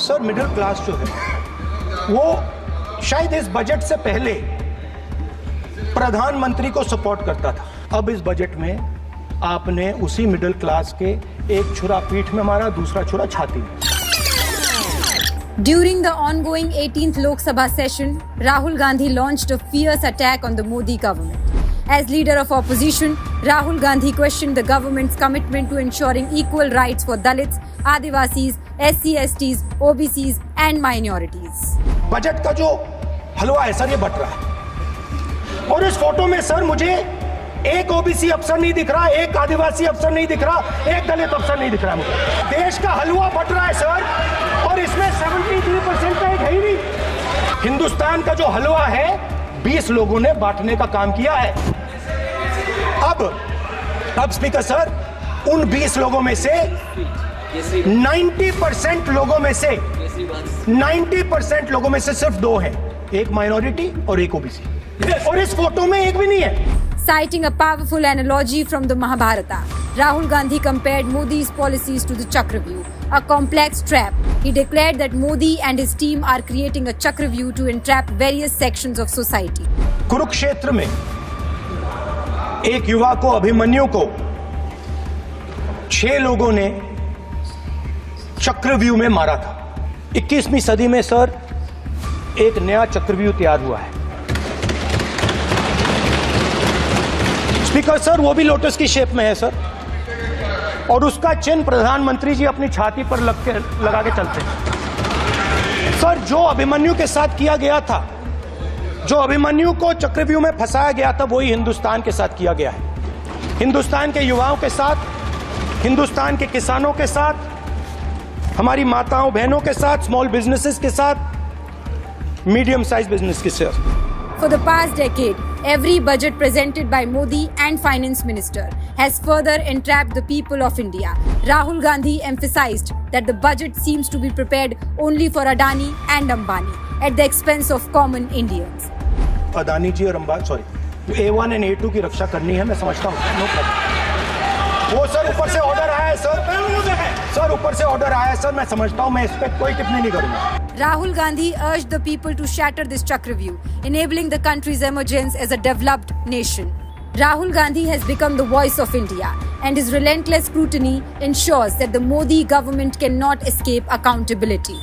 Sir middle class जो है वो शायद इस बजट से पहले प्रधानमंत्री को सपोर्ट करता था। अब इस बजट में आपने उसी मिडिल क्लास के एक छुरा पीठ में मारा, दूसरा छुरा छाती में। During the ongoing 18th Lok Sabha session, Rahul Gandhi launched a fierce attack on the Modi government. As leader of opposition, Rahul Gandhi questioned the government's commitment to ensuring equal rights for Dalits, Adivasis, SC/STs, OBCs and minorities. Budget का जो हलवा है sir ये but रहा है, और इस photo में sir मुझे एक ओबीसी अफसर नहीं दिख रहा, एक आदिवासी अफसर नहीं दिख रहा, एक दलित अफसर नहीं दिख रहा मुझे। देश का हलवा बट रहा है सर, और इसमें 73% का एक है ही नहीं। हिंदुस्तान का जो हलवा है 20 लोगों ने बांटने का काम किया है। अब स्पीकर सर, उन 20 लोगों में से 90% लोगों में से सिर्फ 2 हैं, एक माइनॉरिटी और एक ओबीसी, और इस फोटो में एक भी नहीं है। Citing a powerful analogy from the Mahabharata, Rahul Gandhi compared Modi's policies to the Chakravyuh, a complex trap. He declared that Modi and his team are creating a Chakravyuh to entrap various sections of society. Kurukshetra में एक युवा को, अभिमन्यु को 6 लोगों ने चक्रव्यूह में मारा था। 21वीं सदी में सर एक नया चक्रव्यूह तैयार हुआ है। स्पीकर सर वो भी लोटस की शेप में है सर, और उसका चिन्ह प्रधानमंत्री जी अपनी छाती पर लगा के चलते हैं। सर जो अभिमन्यु के साथ किया गया था, जो अभिमन्यु को चक्रव्यूह में फंसाया गया था, वही हिंदुस्तान के साथ किया गया है। हिंदुस्तान के युवाओं के साथ, हिंदुस्तान के किसानों के साथ, हमारी माताओं बहनों के साथ, स्मॉल बिजनेसेस के साथ, मीडियम साइज बिजनेस के साथ। For the past decade, every budget presented by Modi and Finance Minister has further entrapped the people of India. Rahul Gandhi emphasized that the budget seems to be prepared only for Adani and Ambani at the expense of common Indians. Adani जी और Ambani, sorry, A1 और A2 की रक्षा करनी है, मैं समझता हूँ, no problem. वो sir ऊपर से ऑर्डर आया है सर, ऊपर से ऑर्डर आया है सर, मैं समझता हूँ, मैं इस पर कोई टिप्पणी नहीं करूँगा। Rahul Gandhi urged the people to shatter this Chakravyuh, enabling the country's emergence as a developed nation. Rahul Gandhi has become the voice of India, and his relentless scrutiny ensures that the Modi government cannot escape accountability.